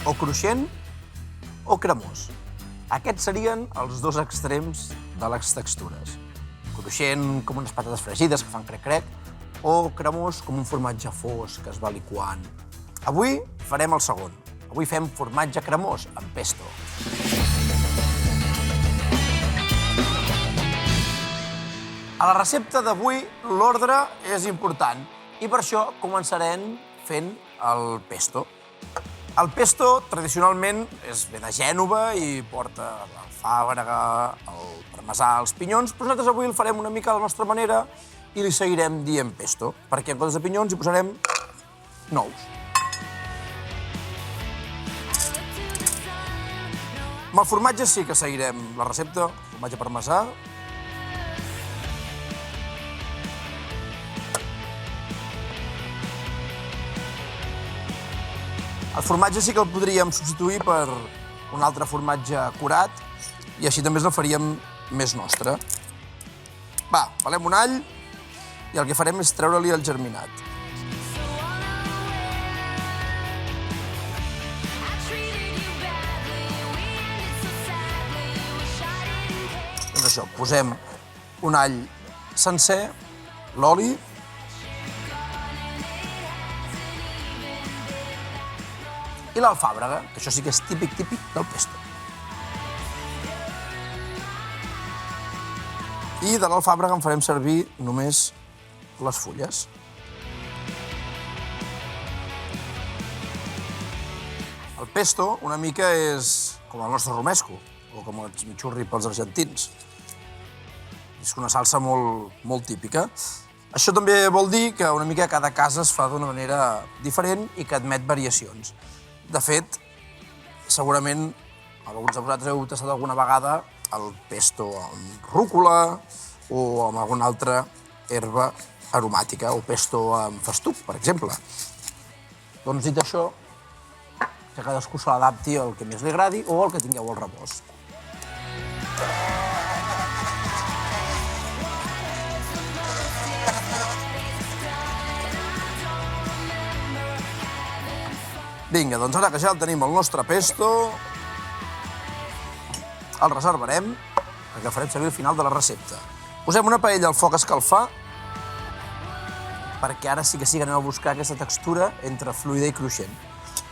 o cruixent o cremós. Aquests serien els dos extrems de les textures. Cruixent com unes patates fregides que fan crec-crec o cremós com un formatge fosc que es va liquant. Avui farem el segon. Avui fem formatge cremós amb pesto. A la recepta d'avui l'ordre és important i per això començarem fent el pesto. El pesto tradicionalment ve de Gènova i porta l'alfàbrega, el parmesà, els pinyons, però nosaltres avui el farem una mica a la nostra manera i li seguirem dient pesto, perquè en comptes de pinyons hi posarem nous. Amb el formatge sí que seguirem la recepta, formatge parmesà. El formatge sí que el podríem substituir per un altre formatge curat i així també el faríem més nostre. Va, pelem un all i el que farem és treure-li el germinat. Doncs això, posem un all sencer, l'oli, i l'alfàbrega, que això sí que és típic del pesto. I de l'alfàbrega en farem servir només les fulles. El pesto una mica és com el nostre romesco, o com el chimichurri pels argentins. És una salsa molt típica. Això també vol dir que una mica cada casa es fa d'una manera diferent i que admet variacions. De fet, segurament alguns de vosaltres heu tastat alguna vegada el pesto amb rúcula o amb alguna altra herba aromàtica, o pesto amb festuc, per exemple. Doncs dit això, que cadascú se l'adapti al que més li agradi o al que tingueu al rebost. Vinga, doncs ara que ja el tenim el nostre pesto, el reservarem, perquè el farem servir al final de la recepta. Posem una paella al foc a escalfar, perquè ara sí que anem a buscar aquesta textura entre fluida i cruixent.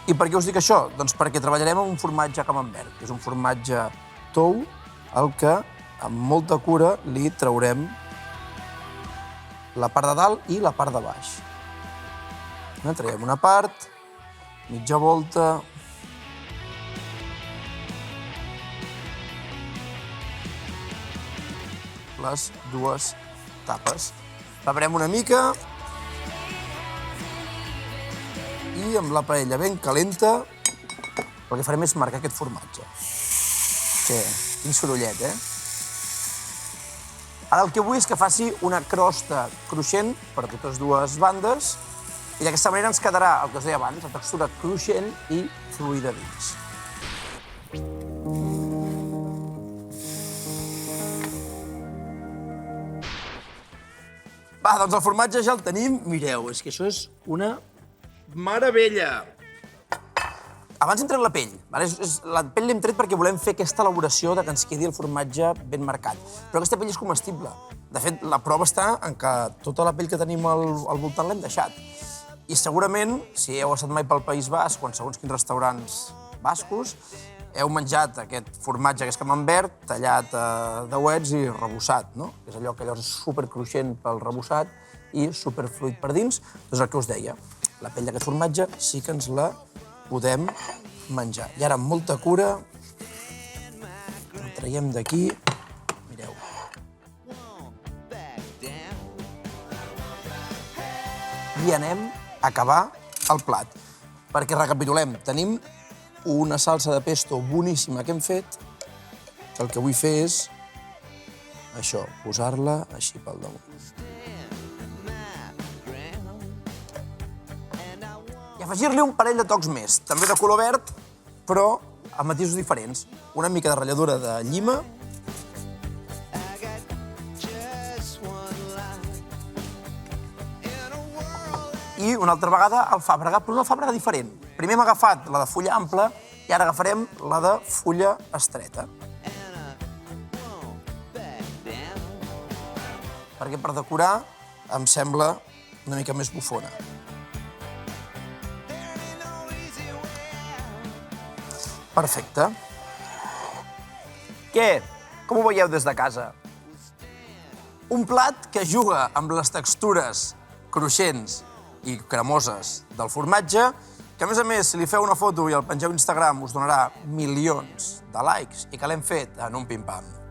I per què us dic això? Doncs perquè treballarem amb un formatge camembert, que és un formatge tou, al que amb molta cura li traurem la part de dalt i la part de baix. Traiem una part, mitja volta, les dues tapes. Preparem una mica i amb la paella ben calenta el que farem és marcar aquest formatge. Quin sorollet, eh? Ara el que vull és que faci una crosta cruixent per totes dues bandes i d'aquesta manera ens quedarà el que us deia abans, la textura cruixent i fluida dins. Va, doncs el formatge ja el tenim. Mireu, és que això és una meravella. Abans hem tret la pell. La pell l'hem tret perquè volem fer aquesta elaboració de que ens quedi el formatge ben marcat. Però aquesta pell és comestible. De fet, la prova està en que tota la pell que tenim al voltant l'hem deixat. I segurament, si heu estat mai pel País Basc o en segons quins restaurants bascos, heu menjat aquest formatge que és camembert, tallat a dauets i rebossat, no? Que és allò que llavors és supercruixent pel rebossat i superfluid per dins. Doncs el que us deia, la pell d'aquest formatge sí que ens la podem menjar. I ara, amb molta cura, el traiem d'aquí. Mireu. I anem a acabar el plat. Perquè, recapitulem, tenim una salsa de pesto boníssima que hem fet. El que vull fer és això, posar-la així pel damunt. I afegir-li un parell de tocs més, també de color verd, però amb matisos diferents. Una mica de ratlladura de llima, i una altra vegada alfàbrega, però una alfàbrega diferent. Primer hem agafat la de fulla ampla I ara agafarem la de fulla estreta. Perquè per decorar em sembla una mica més bufona. Perfecte. Què? Com ho veieu des de casa? Un plat que juga amb les textures cruixents i cremoses del formatge, que a més, si li feu una foto i el pengeu a Instagram us donarà milions de likes i que l'hem fet en un pim-pam.